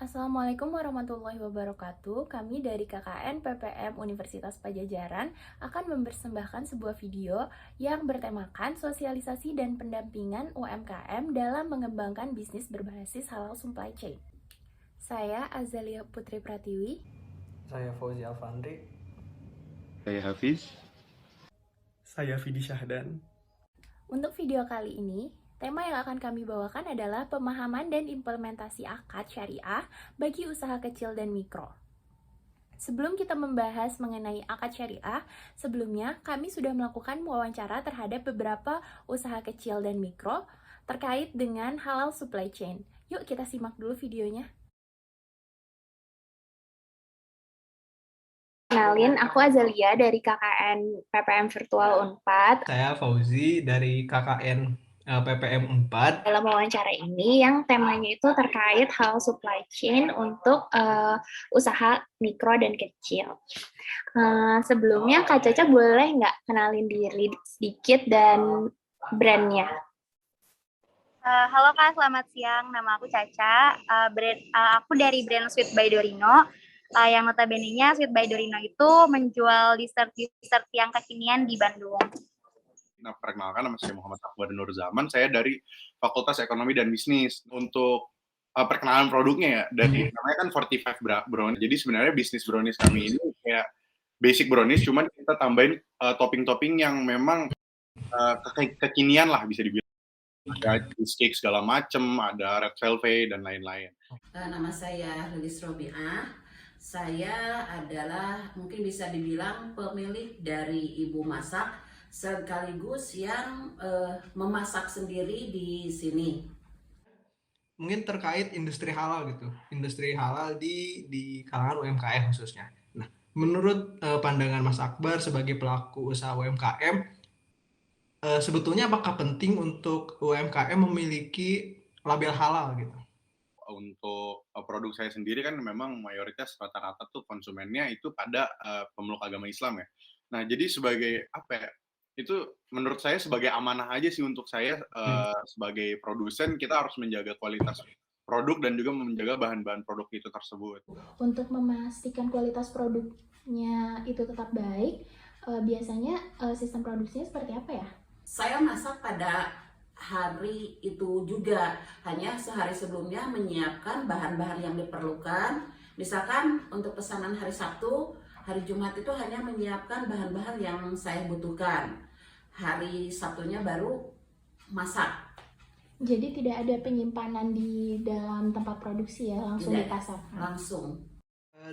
Assalamualaikum warahmatullahi wabarakatuh. Kami dari KKN PPM Universitas Pajajaran akan mempersembahkan sebuah video yang bertemakan sosialisasi dan pendampingan UMKM dalam mengembangkan bisnis berbasis halal supply chain. Saya Azalia Putri Pratiwi. Saya Fauzi Alfandri. Saya Hafiz. Saya Vidi Syahdan. Untuk video kali ini, tema yang akan kami bawakan adalah pemahaman dan implementasi akad syariah bagi usaha kecil dan mikro. Sebelum kita membahas mengenai akad syariah, sebelumnya kami sudah melakukan wawancara terhadap beberapa usaha kecil dan mikro terkait dengan halal supply chain. Yuk kita simak dulu videonya. Kenalin, aku Azalia dari KKN PPM Virtual Unpad. Saya Fauzi dari KKN PPM Unpad. Dalam wawancara ini yang temanya itu terkait hal supply chain untuk usaha mikro dan kecil. Sebelumnya Kak Caca boleh nggak kenalin diri sedikit dan brandnya? Halo Kak, selamat siang. Nama aku Caca. Aku dari brand Sweet by Dorino. Yang notabene-nya Sweet by Dorino itu menjual dessert yang kekinian di Bandung. Nah, perkenalkan, nama saya Muhammad Akbar Nur Zaman. Saya dari Fakultas Ekonomi dan Bisnis. Untuk perkenalan produknya ya, dari namanya kan 45 Brownies. Jadi sebenarnya bisnis brownies kami ini kayak basic brownies, cuman kita tambahin topping-topping yang memang kekinian lah bisa dibilang. Ada cheesecake segala macem, ada red velvet dan lain-lain. Nama saya Lilis Robiah. Saya adalah mungkin bisa dibilang pemilik dari ibu masak sekaligus yang memasak sendiri di sini. Mungkin terkait industri halal gitu, industri halal di kalangan UMKM khususnya. Nah, menurut pandangan Mas Akbar sebagai pelaku usaha UMKM, sebetulnya apakah penting untuk UMKM memiliki label halal gitu? Untuk produk saya sendiri kan memang mayoritas rata-rata tuh konsumennya itu pada pemeluk agama Islam ya. Nah, jadi sebagai apa ya? Itu menurut saya sebagai amanah aja sih untuk saya sebagai produsen, kita harus menjaga kualitas produk dan juga menjaga bahan-bahan produk itu tersebut. Untuk memastikan kualitas produknya itu tetap baik, biasanya sistem produksinya seperti apa ya? Saya masak pada hari itu juga, hanya sehari sebelumnya menyiapkan bahan-bahan yang diperlukan. Misalkan untuk pesanan hari Sabtu, hari Jumat itu hanya menyiapkan bahan-bahan yang saya butuhkan. Hari Sabtunya baru masak. Jadi tidak ada penyimpanan di dalam tempat produksi ya, langsung Tidak, dipasarkan. langsung.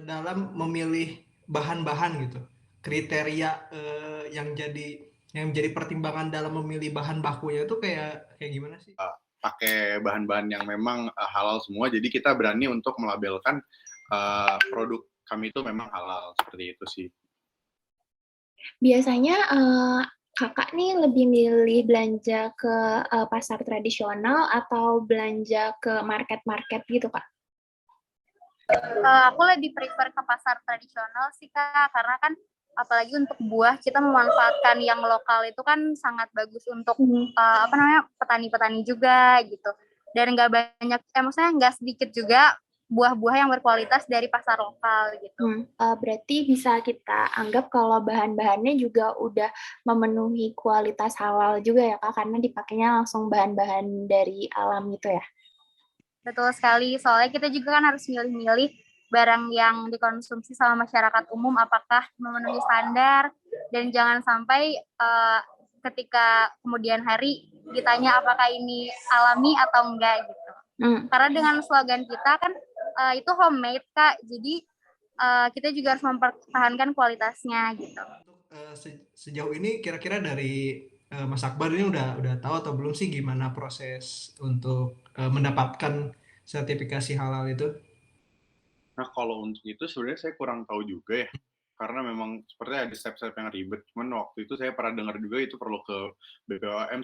Dalam memilih bahan-bahan gitu, kriteria yang jadi pertimbangan dalam memilih bahan bakunya itu kayak gimana sih? Pakai bahan-bahan yang memang halal semua, jadi kita berani untuk melabelkan produk kami itu memang halal, seperti itu sih. Biasanya kakak nih lebih milih belanja ke pasar tradisional atau belanja ke market-market gitu kak? Aku lebih prefer ke pasar tradisional sih Kak, karena kan apalagi untuk buah kita memanfaatkan yang lokal itu kan sangat bagus untuk petani-petani juga gitu. Dan nggak banyak, maksudnya nggak sedikit juga buah-buah yang berkualitas dari pasar lokal gitu. Berarti bisa kita anggap kalau bahan-bahannya juga udah memenuhi kualitas halal juga ya kak, karena dipakainya langsung bahan-bahan dari alam gitu ya? Betul sekali, soalnya kita juga kan harus milih-milih barang yang dikonsumsi sama masyarakat umum apakah memenuhi standar, dan jangan sampai ketika kemudian hari ditanya apakah ini alami atau enggak gitu. Karena dengan slogan kita kan itu homemade Kak, jadi kita juga harus mempertahankan kualitasnya gitu. Sejauh ini kira-kira dari Mas Akbar ini udah tahu atau belum sih gimana proses untuk mendapatkan sertifikasi halal itu? Nah, kalau untuk itu sebenarnya saya kurang tahu juga ya, karena memang sepertinya ada step-step yang ribet. Cuman waktu itu saya pernah dengar juga itu perlu ke BPOM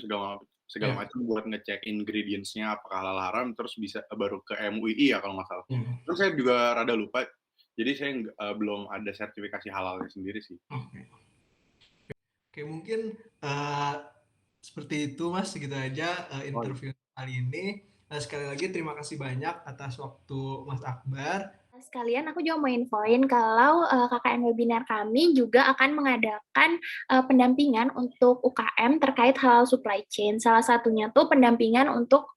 segala macam buat ngecek ingredients-nya apakah halal haram, terus bisa baru ke MUI ya kalau nggak salah. Terus saya juga rada lupa, jadi saya belum ada sertifikasi halalnya sendiri sih. Oke, mungkin seperti itu Mas, gitu aja interview kali ini. Sekali lagi terima kasih banyak atas waktu Mas Akbar. Sekalian aku juga mau infoin kalau KKN webinar kami juga akan mengadakan pendampingan untuk UKM terkait halal supply chain. Salah satunya tuh pendampingan untuk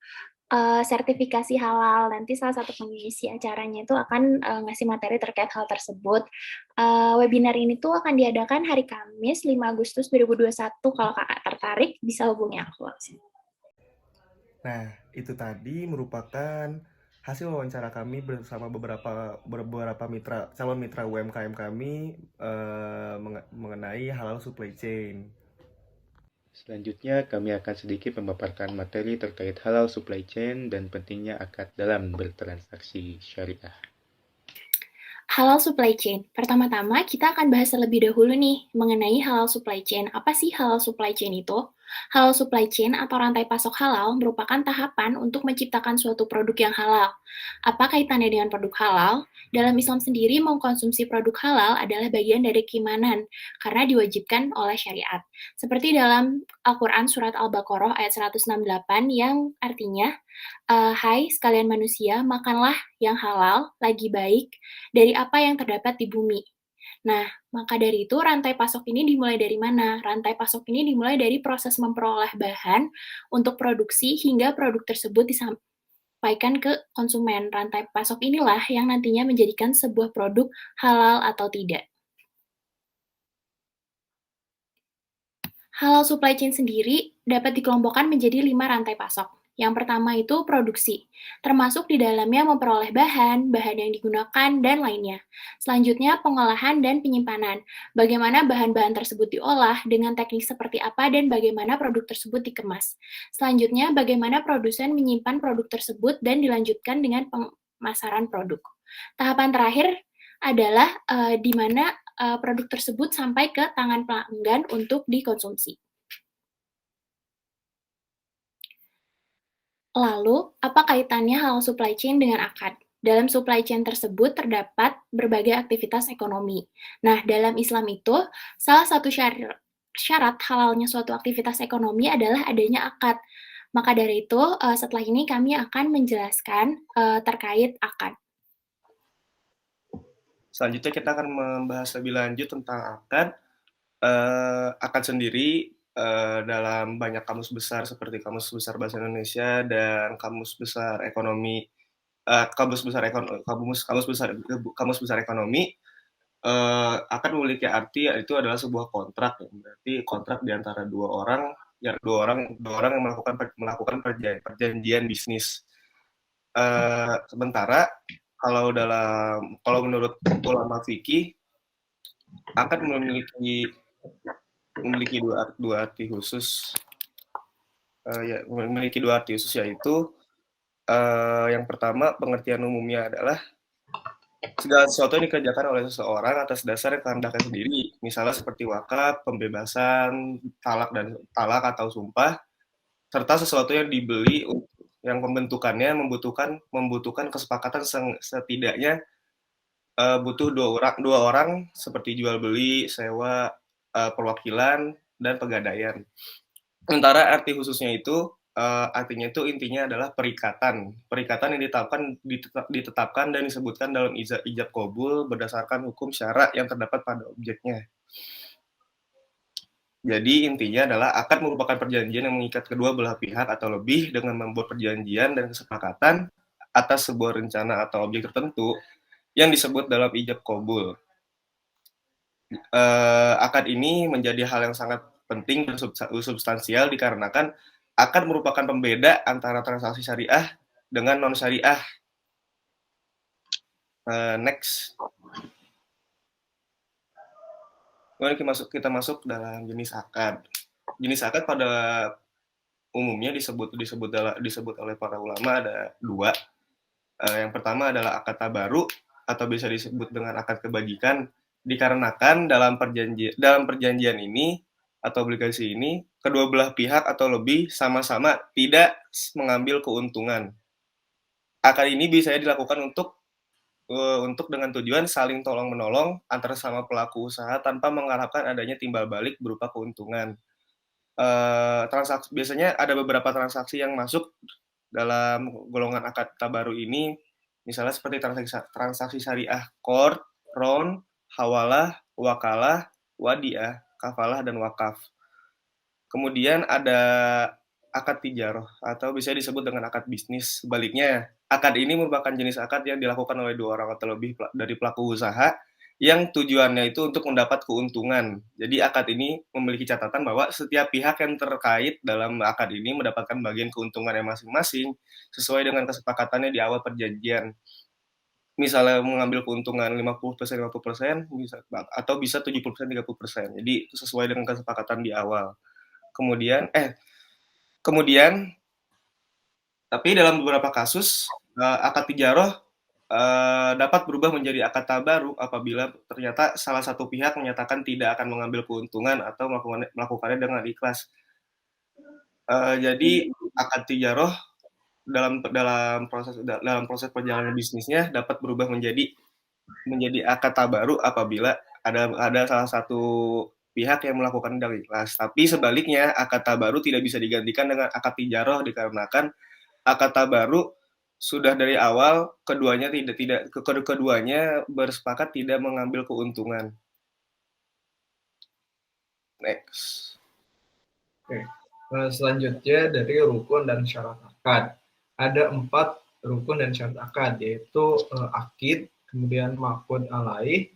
sertifikasi halal. Nanti salah satu pengisi acaranya itu akan ngasih materi terkait hal tersebut. Webinar ini tuh akan diadakan hari Kamis 5 Agustus 2021. Kalau kakak tertarik bisa hubungi aku. Nah, itu tadi merupakan hasil wawancara kami bersama beberapa calon mitra UMKM kami mengenai halal supply chain. Selanjutnya, kami akan sedikit memaparkan materi terkait halal supply chain dan pentingnya akad dalam bertransaksi syariah. Halal supply chain. Pertama-tama kita akan bahas terlebih dahulu nih mengenai halal supply chain. Apa sih halal supply chain itu? Halal supply chain atau rantai pasok halal merupakan tahapan untuk menciptakan suatu produk yang halal. Apa kaitannya dengan produk halal? Dalam Islam sendiri, mengkonsumsi produk halal adalah bagian dari keimanan karena diwajibkan oleh syariat. Seperti dalam Al-Quran Surat Al-Baqarah ayat 168 yang artinya, hai sekalian manusia, makanlah yang halal, lagi baik, dari apa yang terdapat di bumi. Nah, maka dari itu rantai pasok ini dimulai dari mana? Rantai pasok ini dimulai dari proses memperoleh bahan untuk produksi hingga produk tersebut disampaikan ke konsumen. Rantai pasok inilah yang nantinya menjadikan sebuah produk halal atau tidak. Halal supply chain sendiri dapat dikelompokkan menjadi 5 rantai pasok. Yang pertama itu produksi, termasuk di dalamnya memperoleh bahan yang digunakan, dan lainnya. Selanjutnya pengolahan dan penyimpanan, bagaimana bahan-bahan tersebut diolah, dengan teknik seperti apa, dan bagaimana produk tersebut dikemas. Selanjutnya bagaimana produsen menyimpan produk tersebut dan dilanjutkan dengan pemasaran produk. Tahapan terakhir adalah di mana produk tersebut sampai ke tangan pelanggan untuk dikonsumsi. Lalu, apa kaitannya halal supply chain dengan akad? Dalam supply chain tersebut terdapat berbagai aktivitas ekonomi. Nah, dalam Islam itu, salah satu syarat halalnya suatu aktivitas ekonomi adalah adanya akad. Maka dari itu, setelah ini kami akan menjelaskan terkait akad. Selanjutnya kita akan membahas lebih lanjut tentang akad. Akad sendiri dalam banyak kamus besar seperti Kamus Besar Bahasa Indonesia dan Kamus Besar Ekonomi, Kamus Besar Ekonomi, akan memiliki arti itu adalah sebuah kontrak, berarti kontrak di antara dua orang yang melakukan perjanjian bisnis. Sementara kalau menurut ulama fikih, akad memiliki dua arti khusus. Memiliki dua arti khusus, yaitu yang pertama, pengertian umumnya adalah segala sesuatu yang dikerjakan oleh seseorang atas dasar kehendaknya sendiri, misalnya seperti wakaf, pembebasan, talak atau sumpah, serta sesuatu yang dibeli yang pembentukannya membutuhkan kesepakatan setidaknya butuh dua orang seperti jual beli, sewa, perwakilan, dan pegadaian. Sementara arti khususnya itu artinya itu intinya adalah perikatan yang ditetapkan dan disebutkan dalam ijab qabul berdasarkan hukum syara yang terdapat pada objeknya. Jadi intinya adalah akad merupakan perjanjian yang mengikat kedua belah pihak atau lebih dengan membuat perjanjian dan kesepakatan atas sebuah rencana atau objek tertentu yang disebut dalam ijab qabul. Akad ini menjadi hal yang sangat penting dan substansial dikarenakan akad merupakan pembeda antara transaksi syariah dengan non syariah. Next. Kemudian kita masuk dalam jenis akad. Jenis akad pada umumnya disebut oleh para ulama ada dua. Yang pertama adalah akad tabaru atau bisa disebut dengan akad kebajikan, dikarenakan dalam perjanjian ini atau obligasi ini kedua belah pihak atau lebih sama-sama tidak mengambil keuntungan. Akad ini bisa dilakukan untuk dengan tujuan saling tolong-menolong antara sama pelaku usaha tanpa mengharapkan adanya timbal balik berupa keuntungan. Biasanya ada beberapa transaksi yang masuk dalam golongan akad tabaru ini, misalnya seperti transaksi syariah, qard, ron, hawalah, wakalah, wadiah, kafalah, dan wakaf. Kemudian ada akad tijaroh atau bisa disebut dengan akad bisnis. Sebaliknya, akad ini merupakan jenis akad yang dilakukan oleh 2 orang atau lebih dari pelaku usaha yang tujuannya itu untuk mendapat keuntungan. Jadi akad ini memiliki catatan bahwa setiap pihak yang terkait dalam akad ini mendapatkan bagian keuntungannya masing-masing sesuai dengan kesepakatannya di awal perjanjian. Misalnya mengambil keuntungan 50% 50% atau bisa 70% 30%. Jadi sesuai dengan kesepakatan di awal. Kemudian tapi dalam beberapa kasus akad tijaroh dapat berubah menjadi akad tabaru apabila ternyata salah satu pihak menyatakan tidak akan mengambil keuntungan atau melakukannya dengan ikhlas. Jadi akad tijaroh dalam proses perjalanan bisnisnya dapat berubah menjadi akad tabaru apabila ada salah satu pihak yang melakukan dengan ikhlas. Tapi sebaliknya akad tabaru tidak bisa digantikan dengan akad tijaroh dikarenakan akad tabaru sudah dari awal keduanya bersepakat tidak mengambil keuntungan. Next. Oke. Selanjutnya dari rukun dan syarat akad. Ada 4 rukun dan syarat akad, yaitu akid, kemudian maqud alaih,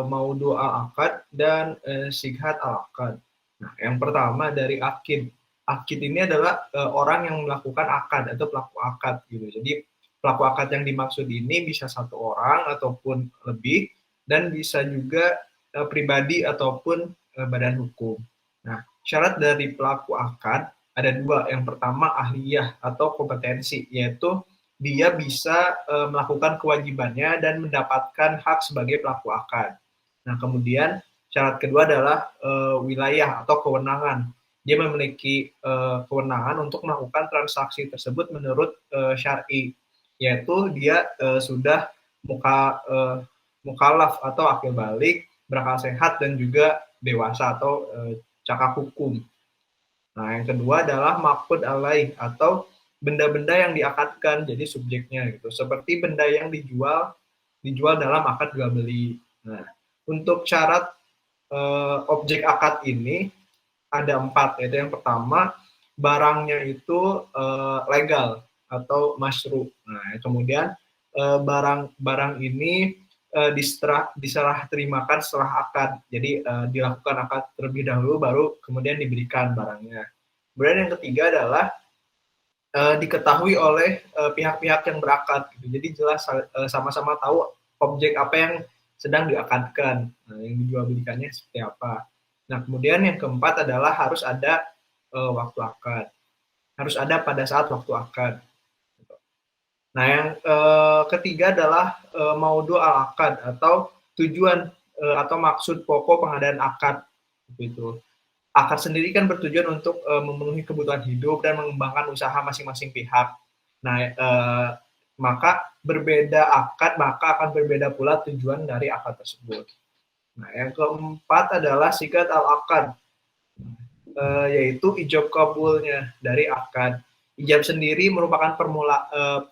maudu al-akad, dan sighat al-akad. Nah, yang pertama dari akid. Akid ini adalah orang yang melakukan akad atau pelaku akad gitu. Jadi pelaku akad yang dimaksud ini bisa 1 orang ataupun lebih, dan bisa juga pribadi ataupun badan hukum. Nah, syarat dari pelaku akad ada 2. Yang pertama ahliyah atau kompetensi, yaitu dia bisa melakukan kewajibannya dan mendapatkan hak sebagai pelaku akad. Nah, kemudian syarat kedua adalah wilayah atau kewenangan. Dia memiliki kewenangan untuk melakukan transaksi tersebut menurut syar'i, yaitu dia sudah mukallaf atau akil balik, berakal sehat, dan juga dewasa atau cakap hukum. Nah, yang kedua adalah maqud alaih atau benda-benda yang diakadkan, jadi subjeknya gitu. Seperti benda yang dijual dalam akad jual beli. Nah, untuk syarat objek akad ini ada 4, yaitu yang pertama barangnya itu legal atau masyru'. Nah, kemudian barang ini diserah terimakan setelah akad. Jadi dilakukan akad terlebih dahulu baru kemudian diberikan barangnya. Kemudian yang ketiga adalah diketahui oleh pihak-pihak yang berakad gitu. Jadi jelas sama-sama tahu objek apa yang sedang diakadkan. Nah, yang dijual belikannya seperti apa. Nah, kemudian yang keempat adalah harus ada waktu akad. Harus ada pada saat waktu akad. Nah, yang ketiga adalah maudu al-akad atau tujuan atau maksud pokok pengadaan akad. Gitu. Akad sendiri kan bertujuan untuk memenuhi kebutuhan hidup dan mengembangkan usaha masing-masing pihak. Nah, maka berbeda akad, maka akan berbeda pula tujuan dari akad tersebut. Nah, yang keempat adalah sigat al-akad, yaitu ijab kabulnya dari akad. Ijab sendiri merupakan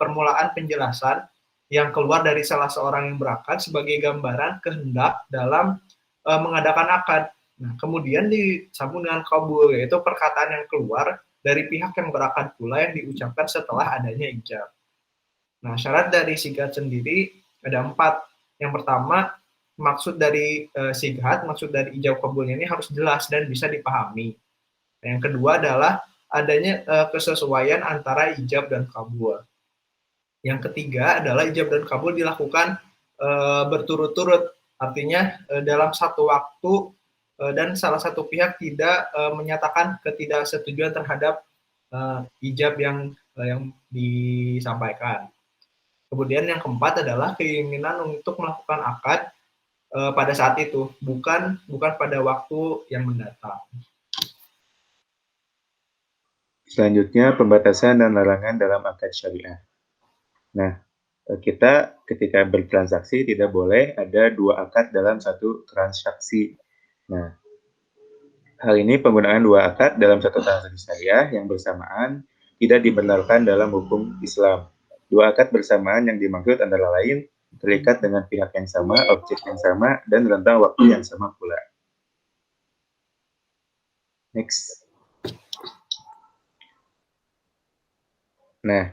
permulaan penjelasan yang keluar dari salah seorang yang berakad sebagai gambaran kehendak dalam mengadakan akad. Nah, kemudian disambung dengan kabul, yaitu perkataan yang keluar dari pihak yang berakad pula yang diucapkan setelah adanya ijab. Nah, syarat dari sigat sendiri ada 4. Yang pertama, maksud dari sighat, maksud dari ijab kabulnya ini harus jelas dan bisa dipahami. Yang kedua adalah adanya kesesuaian antara ijab dan kabul. Yang ketiga adalah ijab dan kabul dilakukan berturut-turut, artinya dalam satu waktu dan salah satu pihak tidak menyatakan ketidaksetujuan terhadap ijab yang disampaikan. Kemudian yang keempat adalah keinginan untuk melakukan akad pada saat itu, bukan pada waktu yang mendatang. Selanjutnya, pembatasan dan larangan dalam akad syariah. Nah, kita ketika bertransaksi tidak boleh ada 2 akad dalam satu transaksi. Nah, hal ini penggunaan 2 akad dalam satu transaksi syariah yang bersamaan tidak dibenarkan dalam hukum Islam. Dua akad bersamaan yang dimaksud antara lain terikat dengan pihak yang sama, objek yang sama, dan rentang waktu yang sama pula. Next. Nah,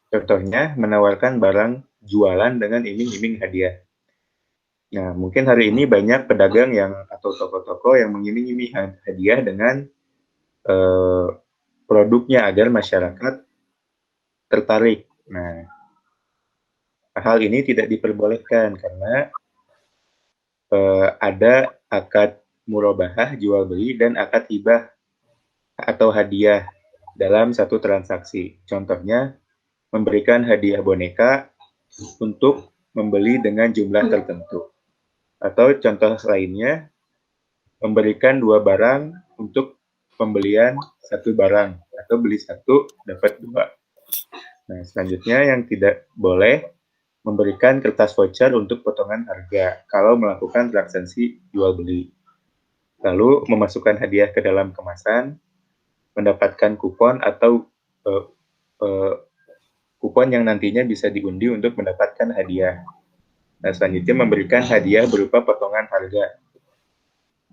contohnya menawarkan barang jualan dengan iming-iming hadiah. Nah, mungkin hari ini banyak pedagang atau toko-toko yang mengiming-iming hadiah dengan produknya agar masyarakat tertarik. Nah, hal ini tidak diperbolehkan karena ada akad murabahah jual beli dan akad hibah atau hadiah dalam satu transaksi. Contohnya, memberikan hadiah boneka untuk membeli dengan jumlah tertentu. Atau contoh lainnya, memberikan 2 barang untuk pembelian 1 barang, atau beli 1 dapat 2. Nah, selanjutnya yang tidak boleh memberikan kertas voucher untuk potongan harga kalau melakukan transaksi jual beli. Lalu memasukkan hadiah ke dalam kemasan, mendapatkan kupon atau kupon yang nantinya bisa diundi untuk mendapatkan hadiah. Nah, selanjutnya memberikan hadiah berupa potongan harga.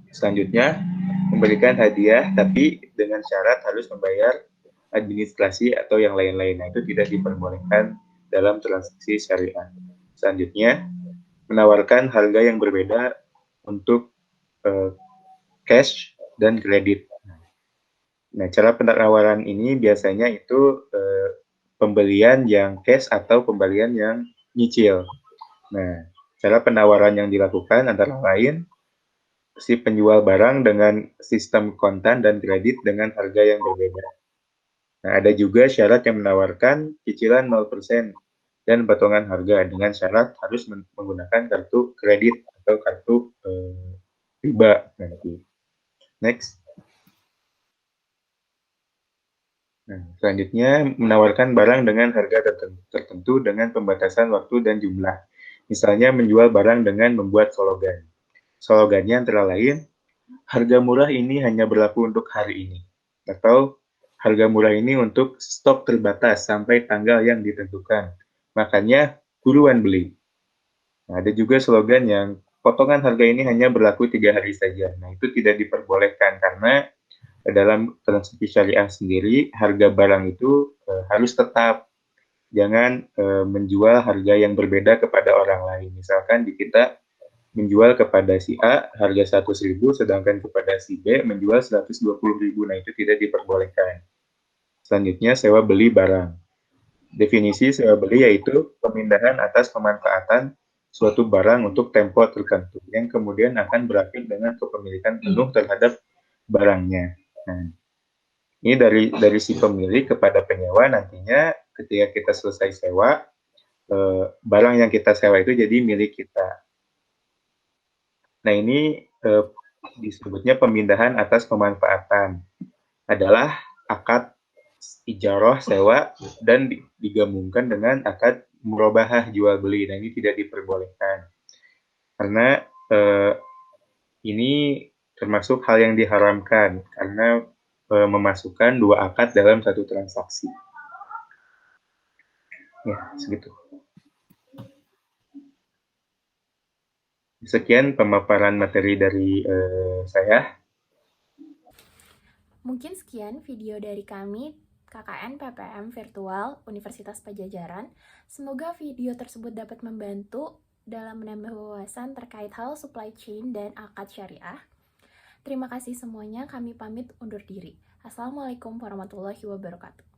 Selanjutnya, memberikan hadiah tapi dengan syarat harus membayar administrasi atau yang lain-lain. Nah, itu tidak diperbolehkan dalam transaksi syariah. Selanjutnya, menawarkan harga yang berbeda untuk cash dan kredit. Nah, cara penawaran ini biasanya itu pembelian yang cash atau pembelian yang nyicil. Nah, cara penawaran yang dilakukan antara lain si penjual barang dengan sistem kontan dan kredit dengan harga yang berbeda. Nah, ada juga syarat yang menawarkan cicilan 0% dan potongan harga dengan syarat harus menggunakan kartu kredit atau kartu riba nanti. Next. Nah, selanjutnya menawarkan barang dengan harga tertentu dengan pembatasan waktu dan jumlah. Misalnya menjual barang dengan membuat slogan. Slogannya antara lain, harga murah ini hanya berlaku untuk hari ini. Atau harga murah ini untuk stok terbatas sampai tanggal yang ditentukan. Makanya buruan beli. Nah, ada juga slogan yang potongan harga ini hanya berlaku 3 hari saja. Nah, itu tidak diperbolehkan karena dalam transaksi syariah sendiri harga barang itu harus tetap. Jangan menjual harga yang berbeda kepada orang lain. Misalkan di kita menjual kepada si A harga 100.000, sedangkan kepada si B menjual 120.000. Nah, itu tidak diperbolehkan. Selanjutnya, sewa beli barang. Definisi sewa beli yaitu pemindahan atas pemanfaatan suatu barang untuk tempo tertentu yang kemudian akan berakhir dengan kepemilikan penuh terhadap barangnya. Nah, ini dari si pemilik kepada penyewa nantinya ketika kita selesai sewa, barang yang kita sewa itu jadi milik kita. Nah, ini disebutnya pemindahan atas pemanfaatan. Adalah akad ijarah sewa dan digabungkan dengan akad murabahah jual beli. Nah, ini tidak diperbolehkan. Karena ini termasuk hal yang diharamkan karena memasukkan 2 akad dalam satu transaksi. Ya, segitu. Sekian pemaparan materi dari saya. Mungkin sekian video dari kami, KKN PPM Virtual Universitas Padjadjaran. Semoga video tersebut dapat membantu dalam menambah wawasan terkait hal supply chain dan akad syariah. Terima kasih semuanya, kami pamit undur diri. Assalamualaikum warahmatullahi wabarakatuh.